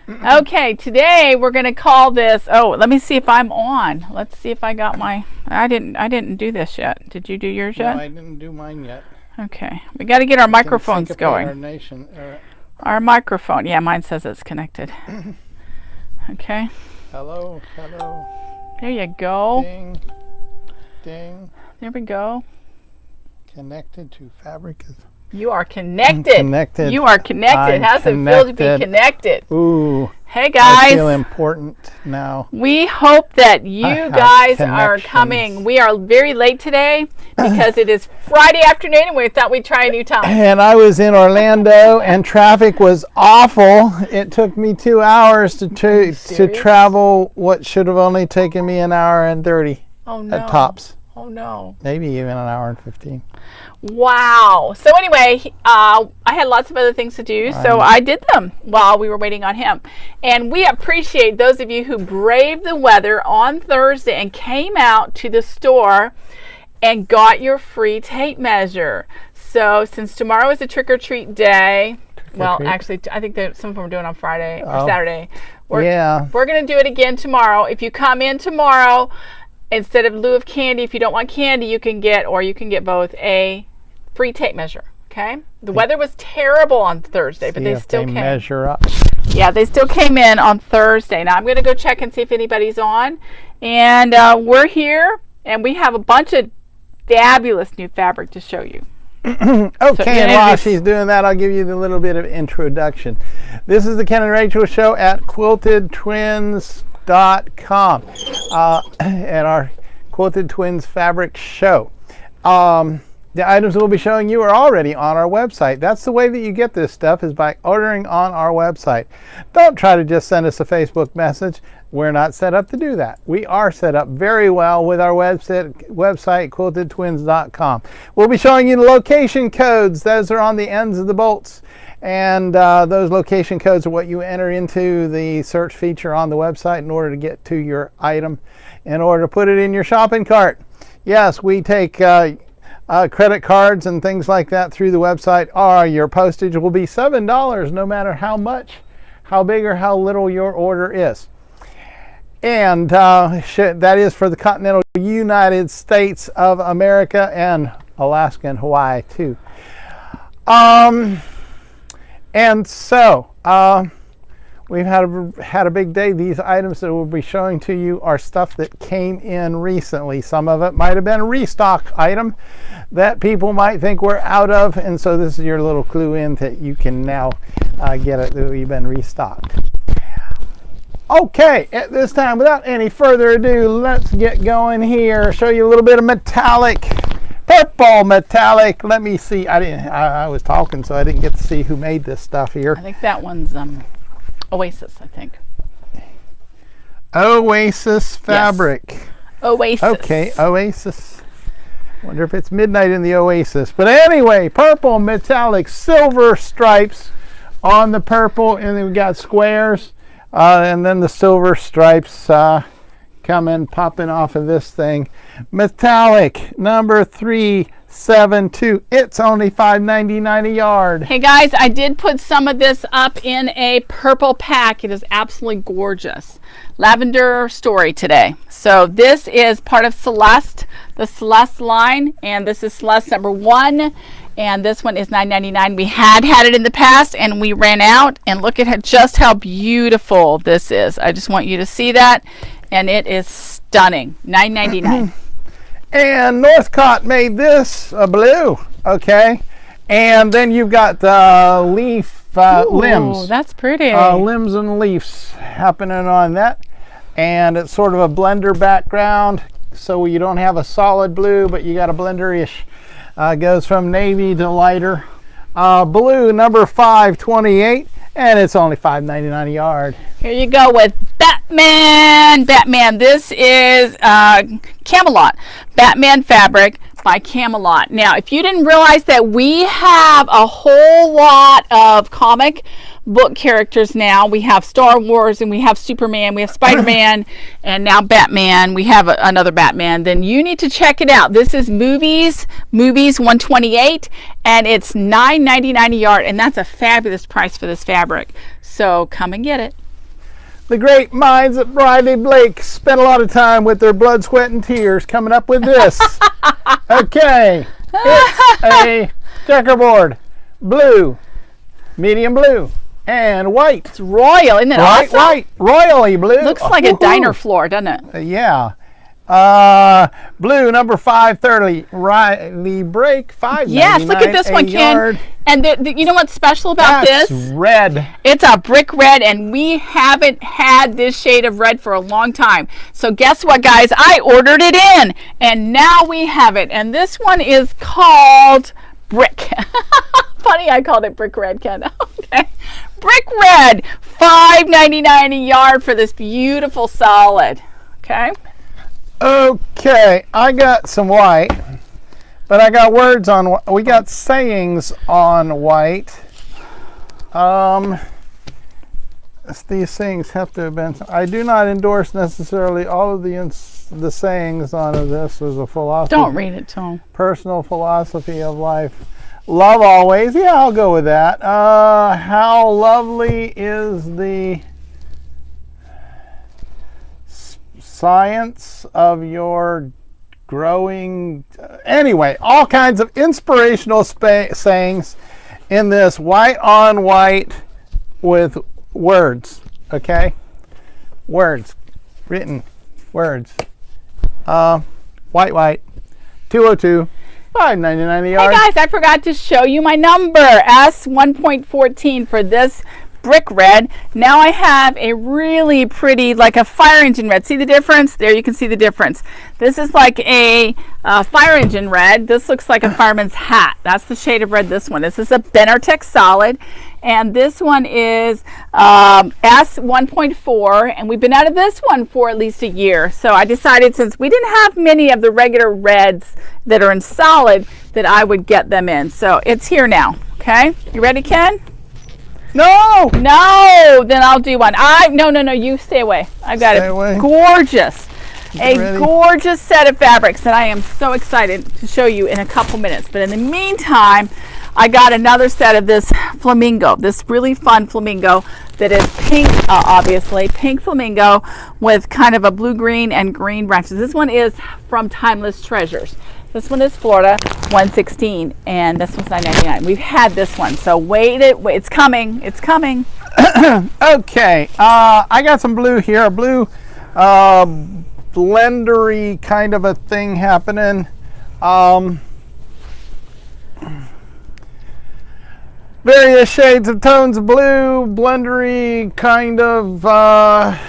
Okay, today we're going to call this. Oh, let me see if I'm on. Let's see if I got my. I didn't do this yet. Did you do yours yet? No, I didn't do mine yet. Okay, we got to get our microphones going. Our microphone. Yeah, mine says it's connected. Okay. Hello. There you go. Ding. Ding. There we go. Connected to fabric. You are connected. Connected. You are connected. How's it feel to be connected? Ooh. Hey guys. I feel important now. We hope that you guys are coming. We are very late today because it is Friday afternoon and we thought we'd try a new time. And I was in Orlando and traffic was awful. It took me 2 hours to travel what should have only taken me an hour and 30 at tops. Oh no. Maybe even an hour and 15. Wow. So anyway, I had lots of other things to do, so I did them while we were waiting on him. And we appreciate those of you who braved the weather on Thursday and came out to the store and got your free tape measure. So since tomorrow is a trick-or-treat day, actually, I think that some of them are doing it on Friday or Saturday. We're going to do it again tomorrow. If you come in tomorrow, instead of lieu of candy, if you don't want candy, you can get both a free tape measure. Okay. The weather was terrible on Thursday, but they still came. Measure up. Yeah, they still came in on Thursday. Now I'm going to go check and see if anybody's on, and we're here, and we have a bunch of fabulous new fabric to show you. Okay, and while she's doing that, I'll give you the little bit of introduction. This is the Ken and Rachel show at quiltedtwins.com at our Quilted Twins fabric show. The items we'll be showing you are already on our website. That's the way that you get this stuff, is by ordering on our website. Don't try to just send us a Facebook message. We're not set up to do that. We are set up very well with our website quiltedtwins.com. We'll be showing you the location codes. Those are on the ends of the bolts. And those location codes are what you enter into the search feature on the website in order to get to your item, in order to put it in your shopping cart. Yes, we take credit cards and things like that through the website. Your postage will be $7 no matter how much, how big or how little your order is. And that is for the continental United States of America and Alaska and Hawaii too. And so we've had a big day. These items that we'll be showing to you are stuff that came in recently. Some of it might have been a restock item that people might think we're out of, and so this is your little clue in that you can now get it, that we've been restocked. Okay, at this time, without any further ado, let's get going here. Show you a little bit of metallic, purple metallic. Let me see. I was talking, so I didn't get to see who made this stuff here. I think that one's Oasis, I think. Oasis fabric. Yes. Oasis. Okay, Oasis. Wonder if it's midnight in the Oasis. But anyway, purple metallic silver stripes on the purple, and then we got squares, and then the silver stripes coming, popping off of this thing. Metallic number 372. It's only $5.99 a yard. Hey guys, I did put some of this up in a purple pack. It is absolutely gorgeous. Lavender story today. So this is part of Celeste, the Celeste line, and this is Celeste number 1, and this one is $9.99. We had it in the past and we ran out, and look at just how beautiful this is. I just want you to see that, and it is stunning. $9.99. And Northcott made this blue, okay? And then you've got leaf limbs. That's pretty. Limbs and leaves happening on that. And it's sort of a blender background, so you don't have a solid blue, but you got a blender-ish. Goes from navy to lighter. Blue number 528, and it's only $5.99 a yard. Here you go with Batman. This is Camelot. Batman fabric by Camelot. Now, if you didn't realize that we have a whole lot of comic book characters now. We have Star Wars, and we have Superman, we have Spider-Man, and now Batman. We have another Batman. Then you need to check it out. This is Movies 128, and it's $9.99 a yard, and that's a fabulous price for this fabric. So come and get it. The great minds at Briley Blake spent a lot of time with their blood, sweat, and tears coming up with this. Okay, it's a checkerboard, blue, medium blue, and white. It's royal, isn't it? Bright Awesome? white, royally blue. Looks like a diner floor, doesn't it? Yeah. Blue, number 530, Riley Break, $5.99. Yes, look at this one, Ken. And you know what's special about That's this? red. It's a brick red, and we haven't had this shade of red for a long time. So guess what, guys? I ordered it in, and now we have it. And this one is called Brick. Funny, I called it Brick Red, Ken. Okay. Brick Red, $5.99 a yard for this beautiful solid. Okay. Okay, I got some white, but I got words on, we got sayings on white. These sayings have to have been, I do not endorse necessarily all of the sayings on this as a philosophy. Don't read it to them. Personal philosophy of life. Love always. Yeah, I'll go with that. How lovely is the science of your growing. Anyway, all kinds of inspirational sayings in this white on white with words. Okay? Words. Written words. White. 202. $5.99 a yard. Hey guys, I forgot to show you my number, S1.14 for this brick red. Now I have a really pretty, like a fire engine red. See the difference? There you can see the difference. This is like a fire engine red. This looks like a fireman's hat. That's the shade of red this one. This is a Benartec solid. And this one is S1.4, and we've been out of this one for at least a year. So I decided, since we didn't have many of the regular reds that are in solid, that I would get them in. So it's here now. Okay, you ready, Ken? No! No, then I'll do one. No, you stay away. I've got Stay away. Gorgeous. Ready? Gorgeous set of fabrics that I am so excited to show you in a couple minutes. But in the meantime, I got another set of this flamingo, this really fun flamingo that is pink, obviously, pink flamingo with kind of a blue-green and green branches. This one is from Timeless Treasures. This one is Florida 116, and this one's $9.99. We've had this one, so wait, it's coming. It's coming. Okay, I got some blue here, a blue blendery kind of a thing happening. Various shades of tones of blue, blendery kind of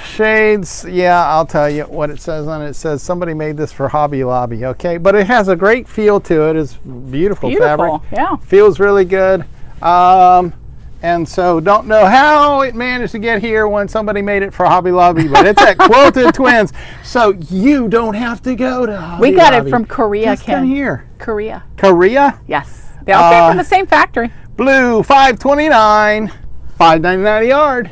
shades. Yeah, I'll tell you what it says on it. It says somebody made this for Hobby Lobby, okay? But it has a great feel to it. It's beautiful fabric. Yeah. Feels really good. And so don't know how it managed to get here when somebody made it for Hobby Lobby, but it's at Quilted Twins. So you don't have to go to Hobby We got Lobby. it from Korea, Just Ken. come here. Korea. Korea? Yes. They all came from the same factory. Blue, $5.29, $5.99 a yard.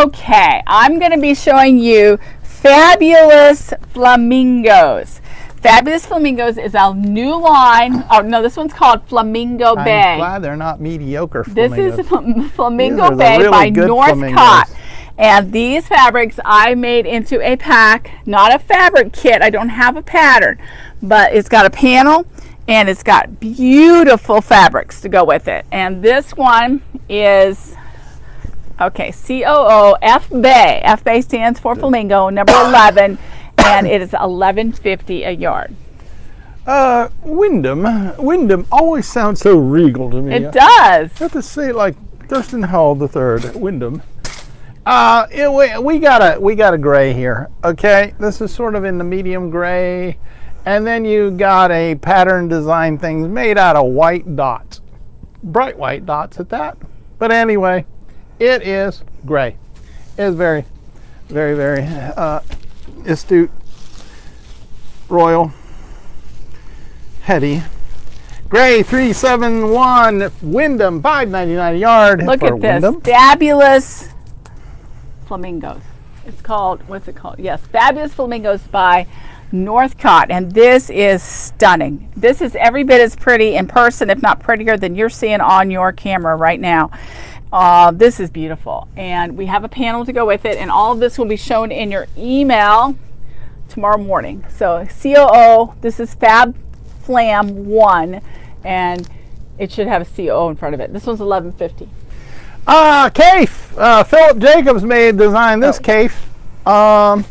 Okay, I'm going to be showing you Fabulous Flamingos. Fabulous Flamingos is a new line. Oh, no, this one's called Flamingo Bay. I'm glad they're not mediocre flamingos. This is Flamingo These are the Bay really by good Northcott. flamingos. And these fabrics I made into a pack, not a fabric kit. I don't have a pattern, but it's got a panel and it's got beautiful fabrics to go with it. And this one is, okay, COO Bay. F Bay stands for Flamingo, number 11, and it is $11.50 a yard. Wyndham always sounds so regal to me. It does. I have to say it like Thurston Howell III, Wyndham. We got a gray here. Okay, this is sort of in the medium gray, and then you got a pattern design thing made out of white dots, bright white dots at that. But anyway, it is gray. It is very, very, very astute, royal, heady. Gray 371 Wyndham, $5.99 a yard. Look for at this. Wyndham. Fabulous Flamingos. It's called, what's it called? Yes, Fabulous Flamingos by Northcott. And this is stunning. This is every bit as pretty in person, if not prettier, than you're seeing on your camera right now. This is beautiful, and we have a panel to go with it, and all of this will be shown in your email tomorrow morning. So COO, this is Fab Flam 1, and it should have a COO in front of it. This one's $11.50. Cafe. Philip Jacobs designed this cafe on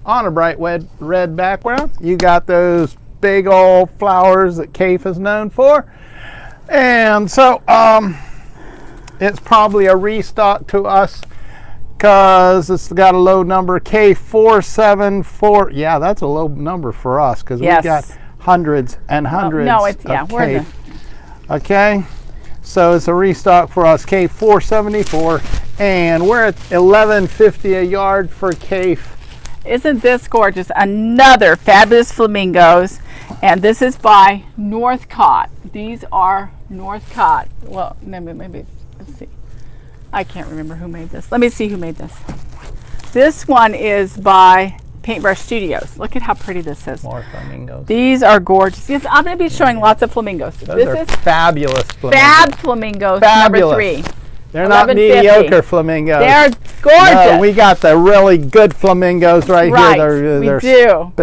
a bright red background. You got those big old flowers that cafe is known for, and so it's probably a restock to us because it's got a low number, K474. Yeah, that's a low number for us because yes. we got hundreds and hundreds. No, it's of we're okay, so it's a restock for us, K474, and we're at $11.50 a yard for CAFE. Isn't this gorgeous? Another fabulous flamingos, and this is by Northcott. These are Northcott. Well, maybe let's see. I can't remember who made this. Let me see who made this. This one is by Paintbrush Studios. Look at how pretty this is. More flamingos. These are gorgeous. Yes, I'm going to be showing lots of flamingos. Those are fabulous flamingos. Fab flamingos, fabulous. number 3. They're not mediocre flamingos. They're gorgeous. No, we got the really good flamingos right here. We do.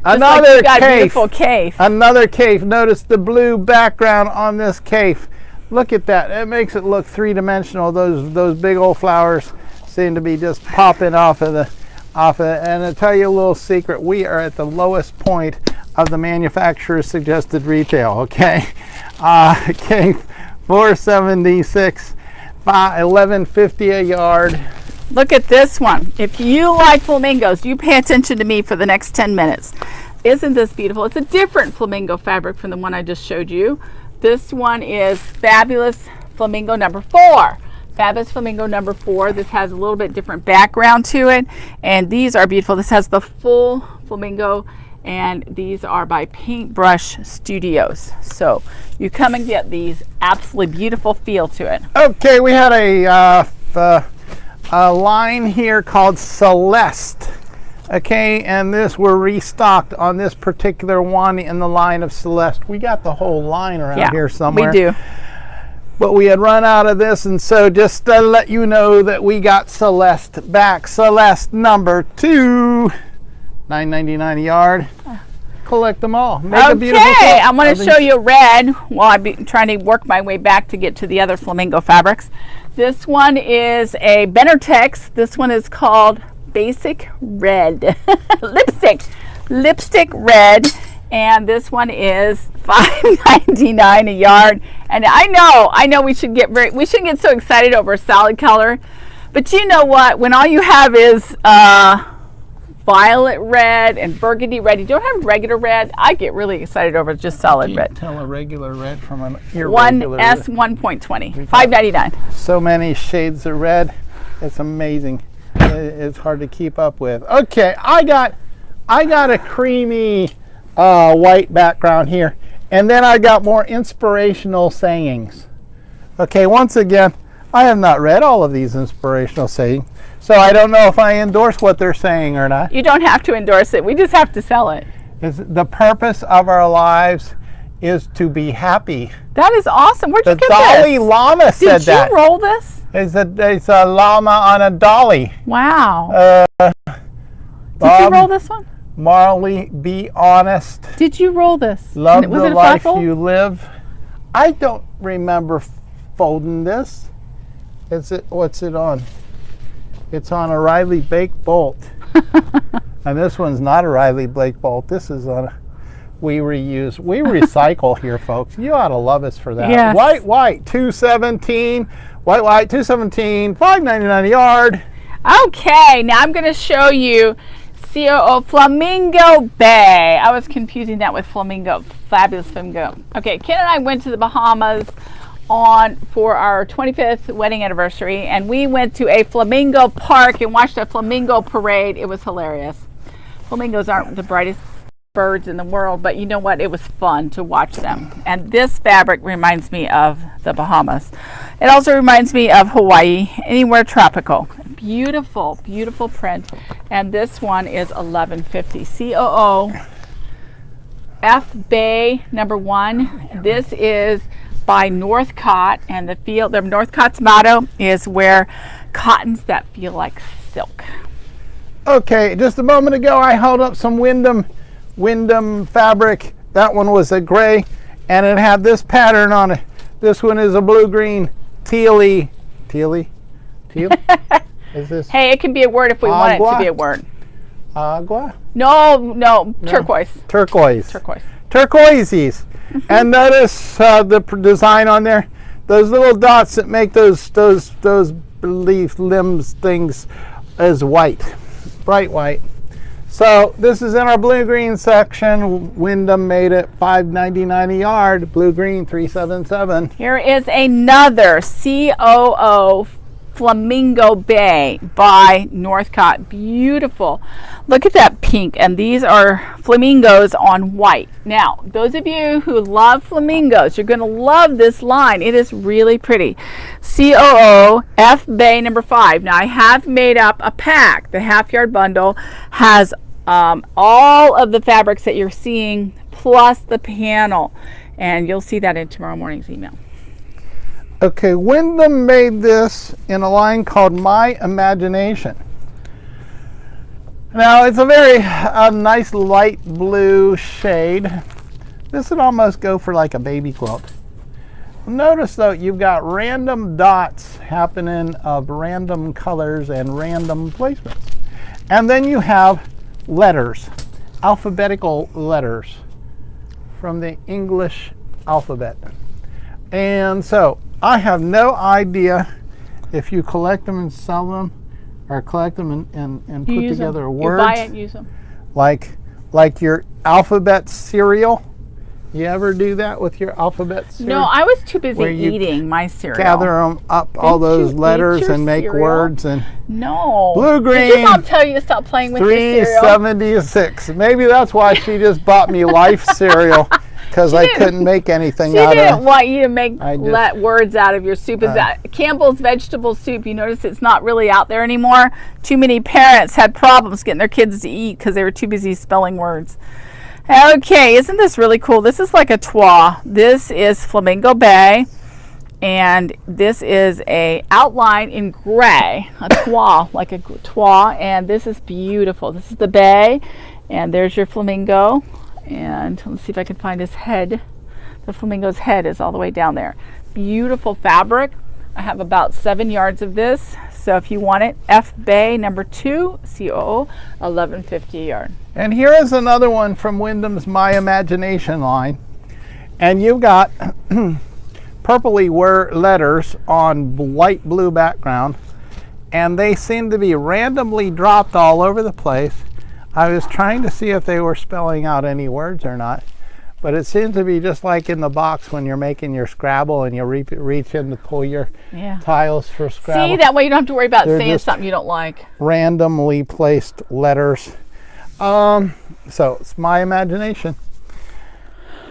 Another like cafe. Beautiful cafe. Another cafe. Notice the blue background on this cafe. Look at that. It makes it look three-dimensional. Those big old flowers seem to be just popping off of it. And I'll tell you a little secret. We are at the lowest point of the manufacturer's suggested retail. Okay, cafe 476. $11.50 a yard. Look at this one. If you like flamingos, you pay attention to me for the next 10 minutes. Isn't this beautiful? It's a different flamingo fabric from the one I just showed you. This one is Fabulous Flamingo number 4. Fabulous Flamingo number 4. This has a little bit different background to it, and these are beautiful. This has the full flamingo, and these are by Paintbrush Studios. So you come and get these. Absolutely beautiful feel to it. Okay, we had a line here called Celeste. Okay, and we're restocked on this particular one in the line of Celeste. We got the whole line around here somewhere. We do. But we had run out of this, and so just to let you know that we got Celeste back. Celeste number 2. $9.99 a yard. Collect them all. Make a beautiful Okay, I'm going to show you red while I'm trying to work my way back to get to the other flamingo fabrics. This one is a Benartex. This one is called Basic Red. Lipstick red. And this one is $5.99 a yard. And I know we shouldn't get so excited over a solid color. But you know what? When all you have is violet red and burgundy red, you don't have regular red, I get really excited over just solid red. Tell a regular red from an irregular 1S 1.20, $5.99. So many shades of red, it's amazing. It's hard to keep up with. Okay, I got a creamy white background here, and then I got more inspirational sayings. Okay, once again, I have not read all of these inspirational sayings, so I don't know if I endorse what they're saying or not. You don't have to endorse it. We just have to sell it. The purpose of our lives is to be happy. That is awesome. Where'd you get this? The Dalai Lama said that. Did you roll this? It's a llama on a dolly. Wow. Did you roll this one? Marley, be honest. Did you roll this? Love the life you live. I don't remember folding this. What's it on? It's on a Riley Bake Bolt. And this one's not a Riley Bake Bolt. This is on a we recycle here, folks. You ought to love us for that. Yes. White, 217. White, 217. $5.99 a yard. Okay, now I'm going to show you COO Flamingo Bay. I was confusing that with Flamingo. Fabulous Flamingo. Okay, Ken and I went to the Bahamas for our 25th wedding anniversary, and we went to a flamingo park and watched a flamingo parade. It was hilarious. Flamingos aren't the brightest birds in the world, but you know what? It was fun to watch them. And this fabric reminds me of the Bahamas. It also reminds me of Hawaii, anywhere tropical. Beautiful, beautiful print. And this one is $11.50. COO F Bay number 1. This is by Northcott, and their Northcott's motto is wear cottons that feel like silk. Okay, just a moment ago I held up some Wyndham fabric. That one was a gray, and it had this pattern on it. This one is a blue-green teal? Is this? Hey, it can be a word if we want it to be a word. Agua? No, turquoise. Turquoises. And notice the design on there. Those little dots that make those leaf limbs things is white, bright white. So this is in our blue-green section. Wyndham made it $5.99 a yard. Blue-green $377. Here is another COO Flamingo Bay by Northcott. Beautiful. Look at that pink, and these are flamingos on white. Now, those of you who love flamingos, you're going to love this line. It is really pretty. COO F Bay number 5. Now, I have made up a pack. The half-yard bundle has all of the fabrics that you're seeing plus the panel, and you'll see that in tomorrow morning's email. Okay, Wyndham made this in a line called My Imagination. Now, it's a very nice light blue shade. This would almost go for like a baby quilt. Notice though, you've got random dots happening of random colors and random placements. And then you have letters, alphabetical letters from the English alphabet. And so, I have no idea if you collect them and sell them, or collect them and put together words. You buy it and use them. Like your alphabet cereal. You ever do that with your alphabet cereal? No, I was too busy eating my cereal. Gather them up, all those letters, and make words. And no. Blue-green. Did your mom tell you to stop playing with your cereal? $3.76. Maybe that's why she just bought me Life cereal. Because I couldn't make anything out of it. She didn't want you to make words out of your soup. Is that Campbell's vegetable soup? You notice it's not really out there anymore. Too many parents had problems getting their kids to eat because they were too busy spelling words. Okay, isn't this really cool? This is like a twa. This is Flamingo Bay, and this is a outline in gray, a twa, like a twa, and this is beautiful. This is the bay, and there's your flamingo. And let's see if I can find his head. The flamingo's head is all the way down there. Beautiful fabric. I have about 7 yards of this. So if you want it, F Bay number 2, COO, $11.50 a yard. And here is another one from Wyndham's My Imagination line. And you've got purpley letters on light blue background. And they seem to be randomly dropped all over the place. I was trying to see if they were spelling out any words or not, but it seems to be just like in the box when you're making your Scrabble and you reach in to pull your tiles for Scrabble. See, that way you don't have to worry about saying something you don't like. Randomly placed letters. So it's My Imagination.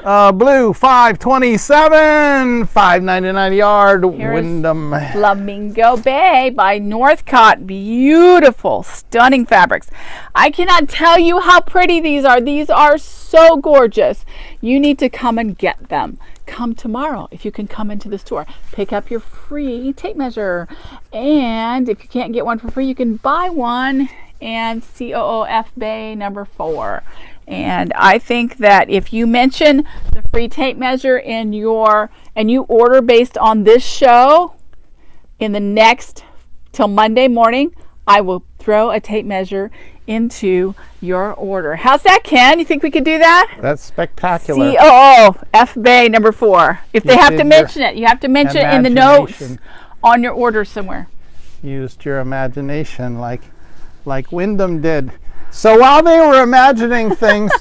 Blue, $5.27, $5.99 a yard. Here's Wyndham. Flamingo Bay by Northcott. Beautiful, stunning fabrics. I cannot tell you how pretty these are. These are so gorgeous. You need to come and get them. Come tomorrow if you can come into the store. Pick up your free tape measure. And if you can't get one for free, you can buy one. And COOF Bay number 4. And I think that if you mention the free tape measure and you order based on this show in the next till Monday morning, I will throw a tape measure into your order. How's that, Ken? You think we could do that? That's spectacular. COOF Bay number 4. If they have to mention it, you have to mention it in the notes on your order somewhere. Used your imagination like Wyndham did. So while they were imagining things,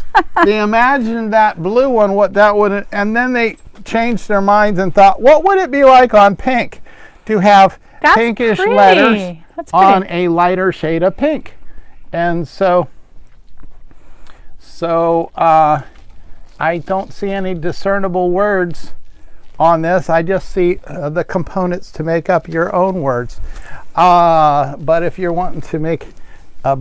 they imagined that blue one, what that would, and then they changed their minds and thought, what would it be like on pink to have pinkish letters on a lighter shade of pink? And so I don't see any discernible words on this. I just see the components to make up your own words. But if you're wanting to make a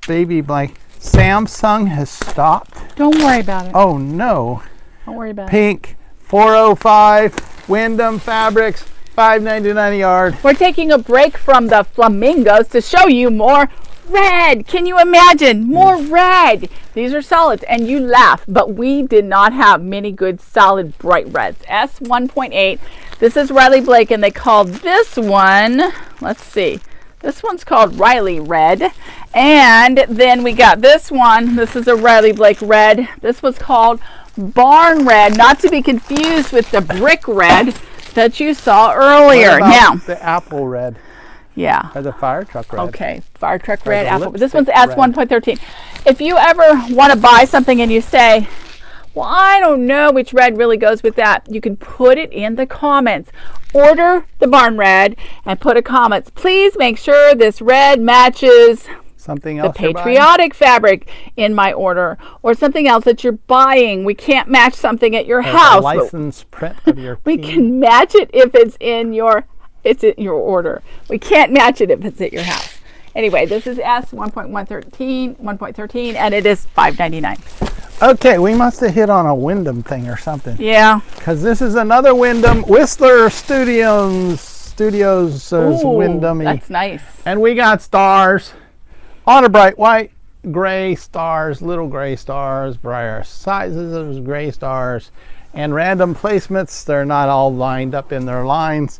baby blank, Samsung has stopped. Don't worry about it. Oh no. Don't worry about Pink, 405. Wyndham Fabrics, $5.99 a yard. We're taking a break from the flamingos to show you more red. Can you imagine? More red. These are solids, and you laugh, but we did not have many good solid bright reds. S1.8. This is Riley Blake, and they called this one, let's see, this one's called Riley Red. And then we got this one. This is a Riley Blake Red. This was called Barn Red, not to be confused with the brick red that you saw earlier. Now, the apple red. Yeah. Or the fire truck red. Okay, fire truck red, the apple. This one's lipstick S1.13. If you ever want to buy something and you say, well, I don't know which red really goes with that, you can put it in the comments. Order the barn red and put a comment. Please make sure this red matches something else the patriotic fabric in my order, or something else that you're buying. We can't match something at your house. A license print of your we can match it if it's in your order. We can't match it if it's at your house. Anyway, this is S1.13, and it is $5.99. Okay, we must have hit on a Wyndham thing or something. Yeah. Because this is another Wyndham Whistler Studios Wyndham. That's nice. And we got stars on a bright white, gray stars, little gray stars, brighter sizes of gray stars, and random placements. They're not all lined up in their lines.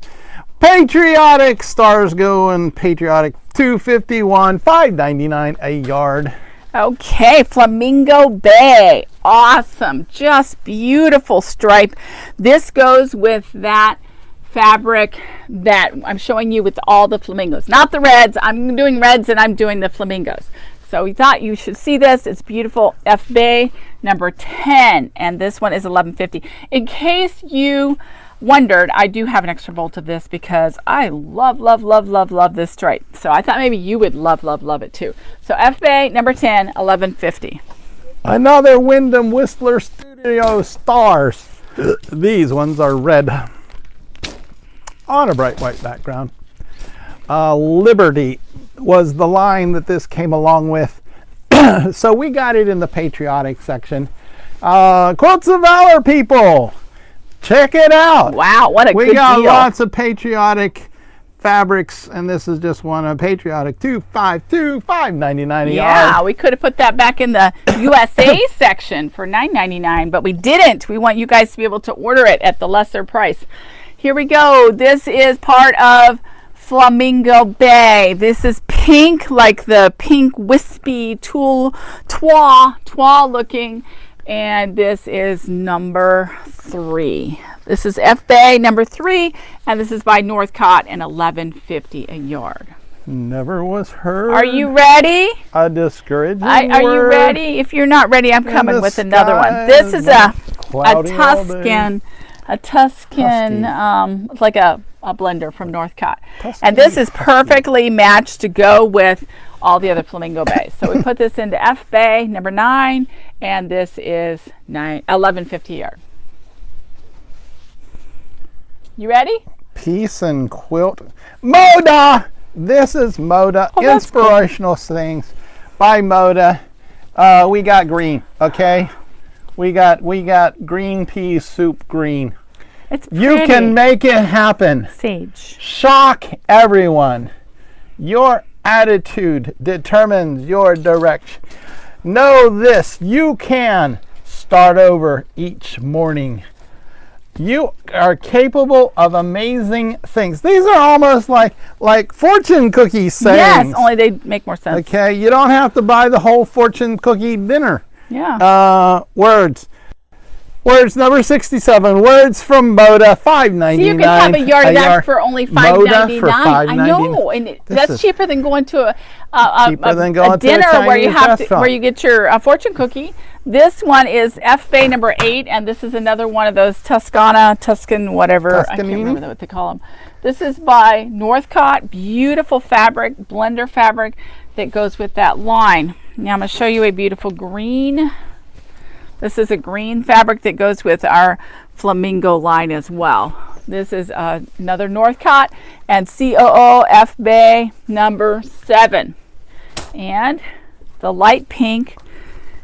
Patriotic stars going patriotic, $251, $5.99 a yard. Okay, Flamingo Bay. Awesome. Just beautiful stripe. This goes with that fabric that I'm showing you with all the flamingos. Not the reds. I'm doing reds and I'm doing the flamingos. So we thought you should see this. It's beautiful. F Bay number 10. And this one is $11.50. In case you wondered, I do have an extra volt of this because I love this stripe. So I thought maybe you would love it too. So F Bay number 10, $11.50. Another Wyndham Whistler Studio stars. These ones are red on a bright white background. Liberty was the line that this came along with. So we got it in the patriotic section. Quotes of Valor, people. Check it out. Wow, what a good deal. We got lots of patriotic fabrics, and this is just one of patriotic. $5.99 a yard. Yeah, we could have put that back in the USA section for $9.99, but we didn't. We want you guys to be able to order it at the lesser price. Here we go. This is part of Flamingo Bay. This is pink, like the pink wispy twa looking. And this is number 3. This is F Bay number 3, and this is by Northcott and $11.50 a yard. Never was heard. Are you ready? A discouraging Are you word. ready? If you're not ready, I'm coming with another one. This is a Tuscan. It's like a blender from Northcott. And this is perfectly matched to go with all the other Flamingo Bays. So we put this into F Bay number 9, and this is $11.50 a yard. You ready? Piece and quilt. Moda! This is Moda. Inspirational things by Moda. We got green, okay? We got green pea soup green. It's pretty. You can make it happen. Sage. Shock everyone. Your attitude determines your direction. Know this, you can start over each morning. You are capable of amazing things. These are almost like fortune cookie sayings. Yes, only they make more sense. Okay, you don't have to buy the whole fortune cookie dinner. Yeah. Words number 67. Words from Moda, $5.99. So you can have a yard of that for only $5.99. I know, and that's cheaper than going to a dinner where you get your fortune cookie. This one is F Bay number 8, and this is another one of those Tuscan whatever. I can't remember what they call them. This is by Northcott. Beautiful fabric, blender fabric that goes with that line. Now I'm going to show you a beautiful green. This is a green fabric that goes with our Flamingo line as well. This is another Northcott and COO F Bay number 7. And the light pink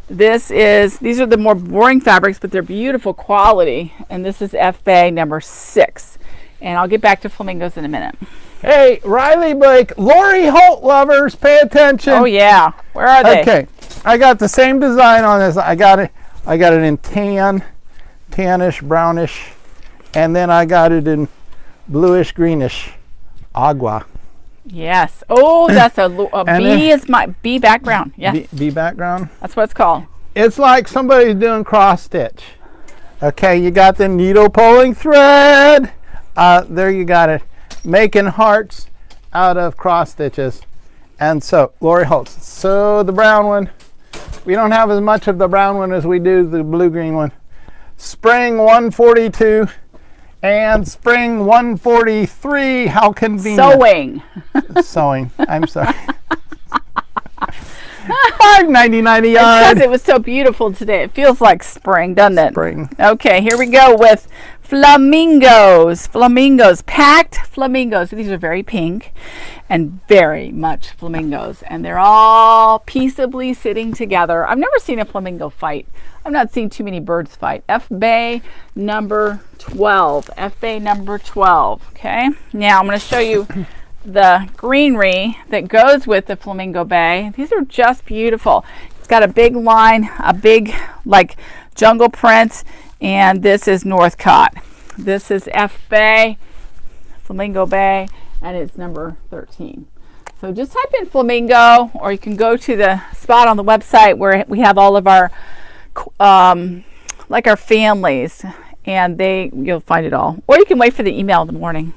These are the more boring fabrics, but they're beautiful quality. And this is FBay number 6. And I'll get back to flamingos in a minute. Hey, Riley Blake, Laurie Holt lovers, pay attention. Oh yeah, where are they? Okay, I got the same design on this. I got it in tannish, brownish, and then I got it in bluish, greenish, agua. Yes. Oh, that's a B is my B background. Yes. B background. That's what it's called. It's like somebody's doing cross stitch. Okay, you got the needle pulling thread. There you got it. Making hearts out of cross stitches. And so, Laurie Holtz. So the brown one, we don't have as much of the brown one as we do the blue-green one. Spring 142 and spring 143. How convenient. Sewing. I'm sorry. $5.99 a yard. Because it was so beautiful today. It feels like spring, doesn't it? Spring. Okay, here we go with flamingos. Packed flamingos. These are very pink and very much flamingos. And they're all peaceably sitting together. I've never seen a flamingo fight. I've not seen too many birds fight. FBay number 12. FBay number 12. Okay, now I'm going to show you the greenery that goes with the flamingo bay. These are just beautiful. It's got a big line, a big like jungle print, and this is Northcott. This is FBay, flamingo bay, and it's number 13. So just type in flamingo, or you can go to the spot on the website where we have all of our like our families, and you'll find it all. Or you can wait for the email in the morning.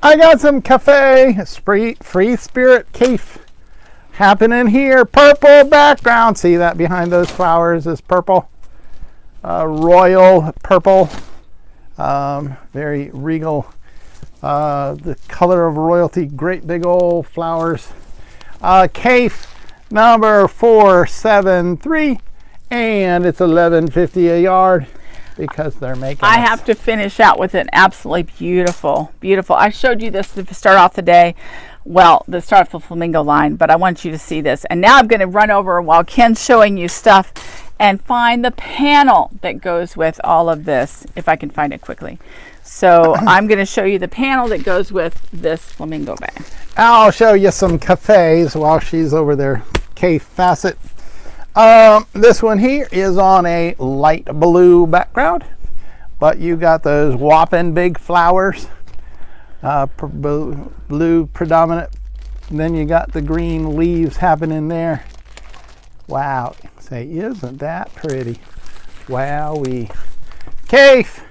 I got some cafe free spirit keef happening here. Purple background. See that behind those flowers is purple. Royal purple. Very regal. The color of royalty. Great big old flowers. Keef number 473. And it's $11.50 a yard. Because they're making I have to finish out with an absolutely beautiful. I showed you this to start off the day. Well, the start of the flamingo line, but I want you to see this. And now I'm going to run over while Ken's showing you stuff and find the panel that goes with all of this, if I can find it quickly. So I'm going to show you the panel that goes with this flamingo bag. I'll show you some cafes while she's over there. K Facet. This one here is on a light blue background, but you got those whopping big flowers, blue predominant. And then you got the green leaves happening there. Wow, say, isn't that pretty? Wowee. Cave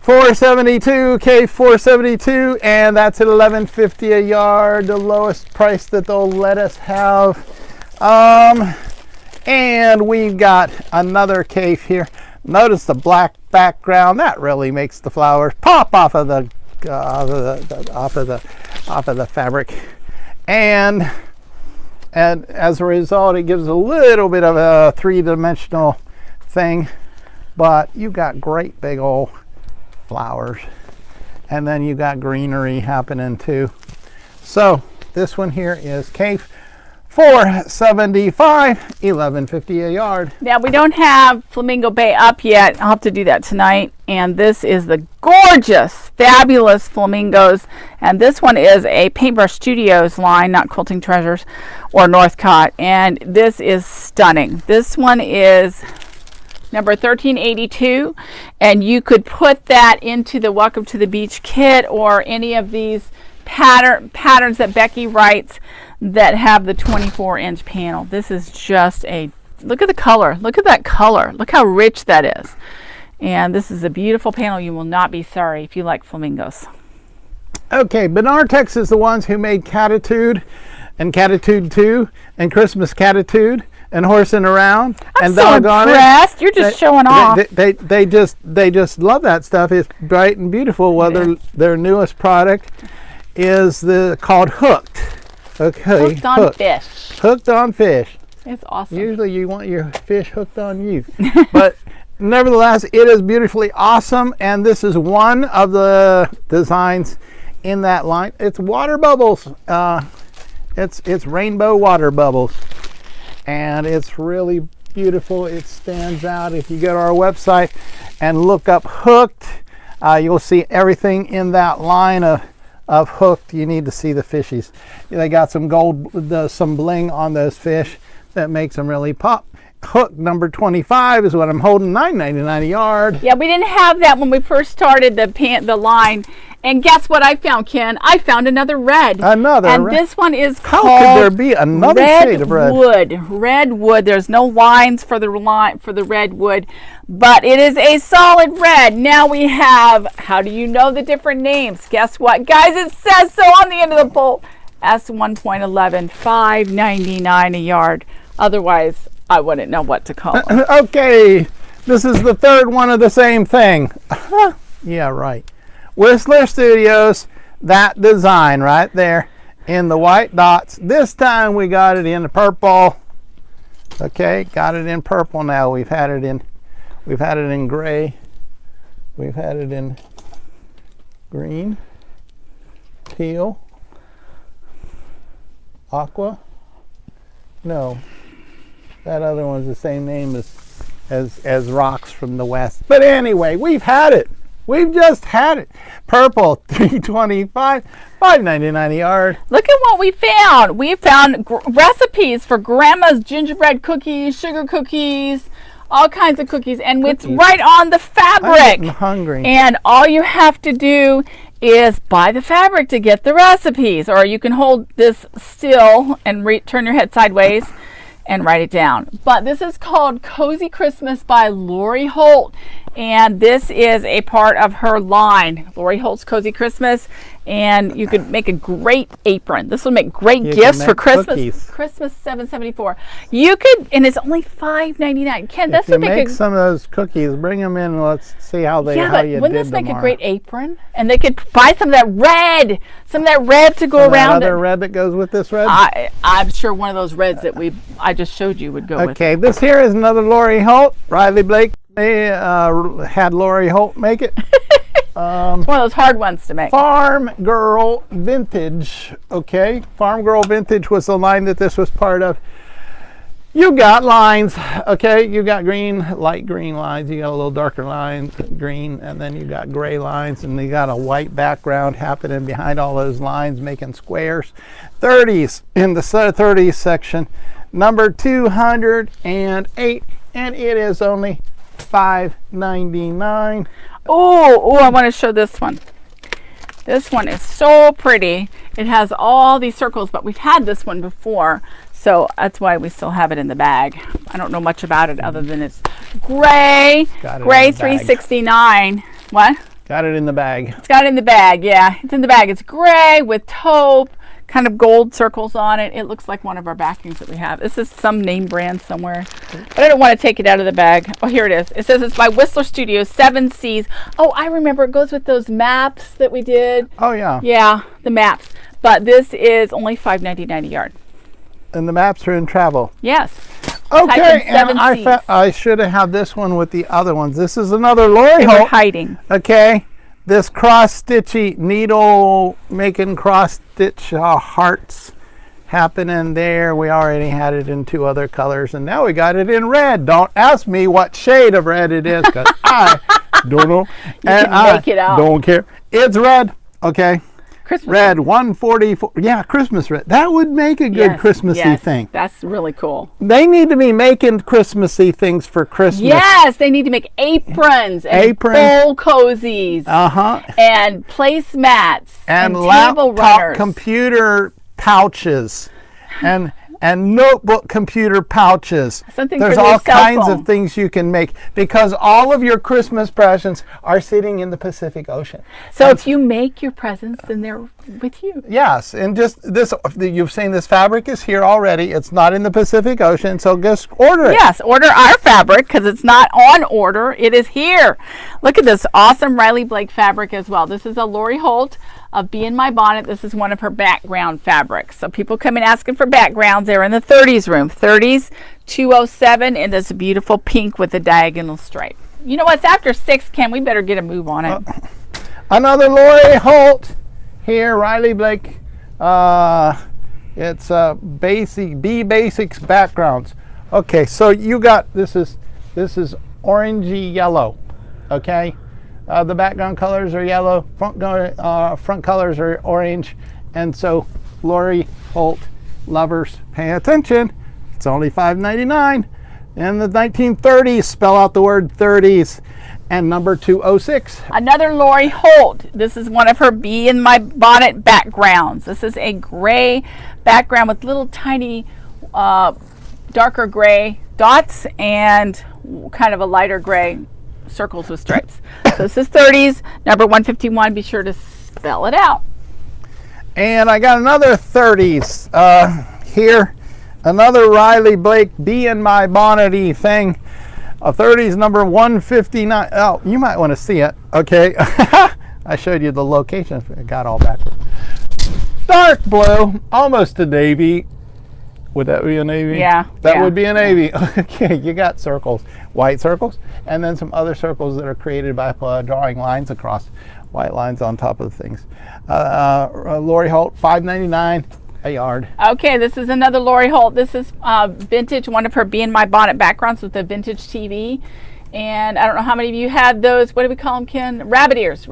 472, Cave 472, and that's at $11.50 a yard, the lowest price that they'll let us have. And we've got another cave here. Notice the black background. That really makes the flowers pop off of the fabric. And as a result, it gives a little bit of a three-dimensional thing. But you've got great big old flowers. And then you got greenery happening too. So this one here is Cave 475, $11.50 a yard. Now we don't have Flamingo Bay up yet. I'll have to do that tonight. And this is the gorgeous, fabulous flamingos. And this one is a Paintbrush Studios line, not Quilting Treasures or Northcott. And this is stunning. This one is number 1382, and you could put that into the Welcome to the Beach kit or any of these patterns that Becky writes that have the 24-inch panel. This is just a, look at the color. Look at that color. Look how rich that is. And this is a beautiful panel. You will not be sorry if you like flamingos. Okay, Benartex is the ones who made Catitude and Catitude 2 and Christmas Catitude and Horsing Around. I'm so impressed. You're just showing off. They just love that stuff. It's bright and beautiful. Well, their newest product is called Hooked. Okay, Hooked on fish. Hooked on fish. It's awesome. Usually you want your fish hooked on you. But nevertheless, it is beautifully awesome. And this is one of the designs in that line. It's water bubbles. It's rainbow water bubbles. and it's really beautiful. It stands out. If you go to our website and look up Hooked, you'll see everything in that line of Hooked. You need to see the fishies. They got some gold, some bling on those fish that makes them really pop. Hook number 25 is what I'm holding, $9.99 a yard. Yeah, we didn't have that when we first started the line. And guess what I found, Ken? I found another red. And this one is How called could there be another shade of red? Redwood. There's no lines for the redwood, but it is a solid red. Now we have, how do you know the different names? Guess what, guys? It says so on the end of the bolt. S1.11, $5.99 a yard. Otherwise, I wouldn't know what to call them. Okay, this is the third one of the same thing. Yeah, right. Whistler Studios, that design right there in the white dots. This time we got it in the purple. Okay, got it in purple now. We've had it in gray. We've had it in green, teal, aqua. No, that other one's the same name as rocks from the west. But anyway, we've had it. We've just had it. Purple, $3.25, $5.99 a yard. Look at what we found. We found recipes for Grandma's gingerbread cookies, sugar cookies, all kinds of cookies, and it's right on the fabric. I'm getting hungry. And all you have to do is buy the fabric to get the recipes, or you can hold this still and turn your head sideways and write it down. But this is called Cozy Christmas by Laurie Holt, and this is a part of her line, Laurie Holt's Cozy Christmas. And you could make a great apron. This will make great gifts for Christmas. Cookies. Christmas $7.74. You could, and it's only $5.99. Ken, this would make some of those cookies. Bring them in. And let's see how you did. Wouldn't this make a great apron? And they could buy some of that red, to go around. Another red that goes with this red. I'm sure one of those reds that I just showed you would go with. Okay, this here is another Laurie Holt. Riley Blake had Laurie Holt make it. It's one of those hard ones to make. Farm Girl Vintage. Okay, Farm Girl Vintage was the line that this was part of. You got lines, okay? You got light green lines. You got a little darker line, green, and then you got gray lines, and you got a white background happening behind all those lines, making squares. 30s in the 30s section, number 208, and it is only $5.99. Oh, I want to show this one. This one is so pretty. It has all these circles, but we've had this one before, so that's why we still have it in the bag. I don't know much about it other than it's gray. Gray $3.69. What? Got it in the bag. It's got it in the bag, yeah. It's in the bag. It's gray with taupe, kind of gold circles on it. It looks like one of our backings that we have. This is some name brand somewhere, but I don't want to take it out of the bag. Oh, here it is. It says it's by Whistler Studios, 7 Seas. Oh, I remember. It goes with those maps that we did. Oh, yeah. Yeah, the maps. But this is only $5.99 a yard. And the maps are in travel. Yes. Okay, and I should have had this one with the other ones. This is another Laurie Holt. They were hiding. Okay. This cross-stitchy needle making cross-stitch hearts happening there. We already had it in 2 other colors, and now we got it in red. Don't ask me what shade of red it is, because I don't know. And I make it out. Don't care. It's red. Okay. Christmas red, 144. Yeah, Christmas red. That would make a good Christmassy thing. That's really cool. They need to be making Christmassy things for Christmas. Yes, they need to make aprons and bowl cozies. And placemats and table runners. Computer pouches and notebook computer pouches. There's all kinds of things you can make, because all of your Christmas presents are sitting in the Pacific Ocean. So if you make your presents, then they're with you. Yes, and just this, you've seen this fabric is here already. It's not in the Pacific Ocean, so just order it. Yes, order our fabric, because it's not on order. It is here. Look at this awesome Riley Blake fabric as well. This is a Laurie Holt of Be in My Bonnet. This is one of her background fabrics. So people come in asking for backgrounds. They're in the 30s room. 30s, 207, and this beautiful pink with a diagonal stripe. You know what's after 6, Ken? We better get a move on it. Another Laurie Holt here, Riley Blake. It's basic B basics backgrounds. Okay, so you got this is orangey yellow. Okay, the background colors are yellow. Front colors are orange, and so Laurie, Holt, lovers, pay attention. It's only $5.99. In the 1930s, spell out the word 30s, and number 206. Another Laurie Holt. This is one of her Bee in My Bonnet backgrounds. This is a gray background with little tiny darker gray dots and kind of a lighter gray circles with stripes. So this is 30s, number 151. Be sure to spell it out. And I got another 30s here. Another Riley Blake Bee in My Bonnet-y thing. A 30s number 159. Oh, you might want to see it. Okay. I showed you the location. It got all backwards. Dark blue, almost a navy. Would that be a navy? Yeah. That would be a navy. Okay, you got circles, white circles, and then some other circles that are created by drawing lines across, white lines on top of the things. Laurie Holt, $5.99 a yard. Okay, this is another Laurie Holt. This is vintage, one of her Bee in My Bonnet backgrounds with the vintage TV. And I don't know how many of you had those, what do we call them, Ken? Rabbit ears,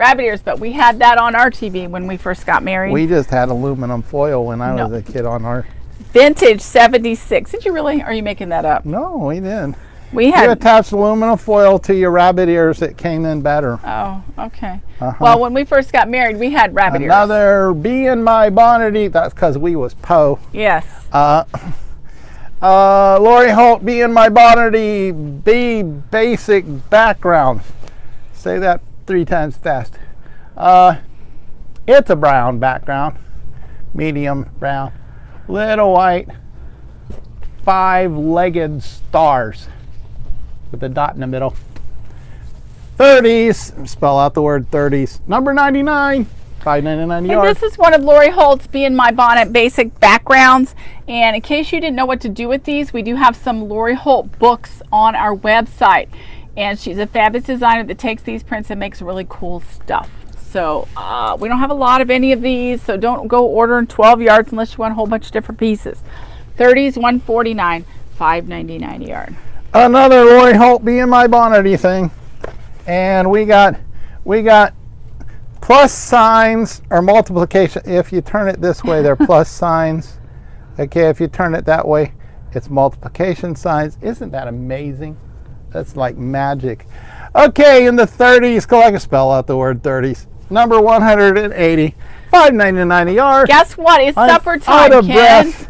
but we had that on our TV when we first got married. We just had aluminum foil when I was a kid on our... Vintage 76. Did you really? Or are you making that up? No, we didn't. We had... You attached aluminum foil to your rabbit ears that came in better. Oh, okay. Well, when we first got married, we had rabbit ears. Another Bee in My Bonnet-y. That's because we was Poe. Yes. Laurie Holt, Bee in My Bonnet-y, B basic background. Say that 3 times fast. It's a brown background, medium brown, little white, 5-legged stars with a dot in the middle. 30s, spell out the word 30s. Number 99. $5.99 a yard. And this is one of Laurie Holt's Bee in My Bonnet basic backgrounds. And in case you didn't know what to do with these, we do have some Laurie Holt books on our website. And she's a fabulous designer that takes these prints and makes really cool stuff. So we don't have a lot of any of these, so don't go ordering 12 yards unless you want a whole bunch of different pieces. 30s, $149, $5.99 a yard. Another Laurie Holt Bee in My Bonnet-y thing. And we got plus signs or multiplication. If you turn it this way, they're plus signs. Okay, if you turn it that way, it's multiplication signs. Isn't that amazing? That's like magic. Okay, in the 30s, go like a spell out the word 30s. Number 180, $5.99 a yard. Guess what? It's supper time, out of Ken. breath.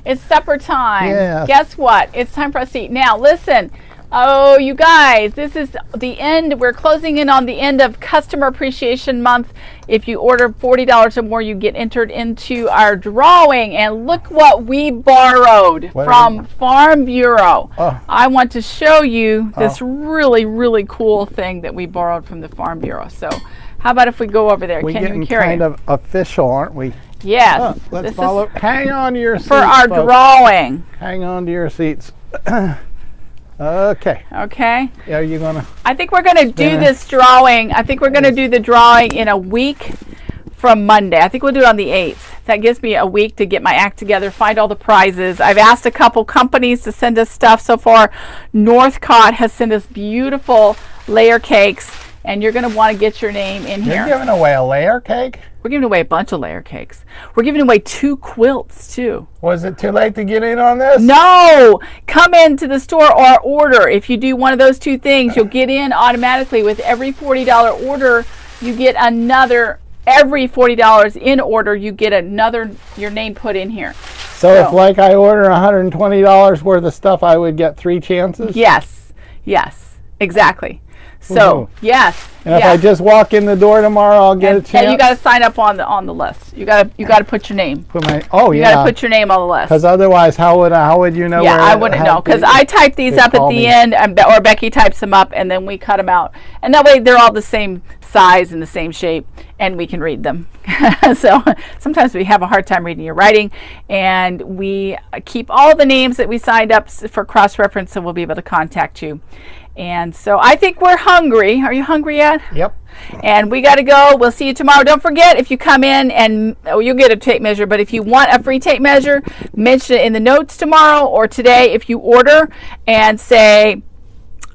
It's supper time. Yes. Guess what? It's time for us to eat. Now, listen. Oh, you guys, this is the end. We're closing in on the end of Customer Appreciation Month. If you order $40 or more, you get entered into our drawing. And look what we borrowed from Farm Bureau. Oh. I want to show you this really, really cool thing that we borrowed from the Farm Bureau. So how about if we go over there? We're Can getting you carry kind it? of official, aren't we? Yes. Let's follow. Hang on to your seats, for our folks. drawing. Hang on to your seats. Okay. Okay. Yeah, you gonna? I think we're going to do this drawing. I think we're going to do the drawing in a week from Monday. I think we'll do it on the 8th. That gives me a week to get my act together, find all the prizes. I've asked a couple companies to send us stuff so far. Northcott has sent us beautiful layer cakes, and you're going to want to get your name in here. You're giving away a layer cake? We're giving away a bunch of layer cakes. We're giving away 2 quilts, too. Was it too late to get in on this? No! Come into the store or order. If you do one of those 2 things, you'll get in automatically. With every $40 order, you get another. Every $40 in order, you get another, your name put in here. So if like I order $120 worth of stuff, I would get 3 chances? Yes. Yes. Exactly. So, yes. And if I just walk in the door tomorrow, I'll get a chance? And you got to sign up on the list. You got to put your name. You got to put your name on the list. Because otherwise, how would you know? Yeah, I wouldn't know. Because I type these up at the end, or Becky types them up, and then we cut them out. And that way, they're all the same size and the same shape, and we can read them. So sometimes we have a hard time reading your writing, and we keep all the names that we signed up for cross-reference, so we'll be able to contact you. And so I think we're hungry. Are you hungry yet? Yep. And we got to go. We'll see you tomorrow. Don't forget, if you come in and you'll get a tape measure, but if you want a free tape measure, mention it in the notes tomorrow or today if you order, and say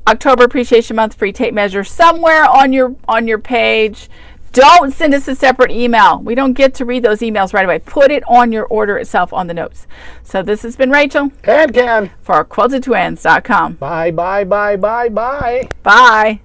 October Appreciation Month free tape measure somewhere on your page. Don't send us a separate email. We don't get to read those emails right away. Put it on your order itself on the notes. So this has been Rachel And Ken for QuiltedTwins.com. Bye, bye, bye, bye, bye. Bye.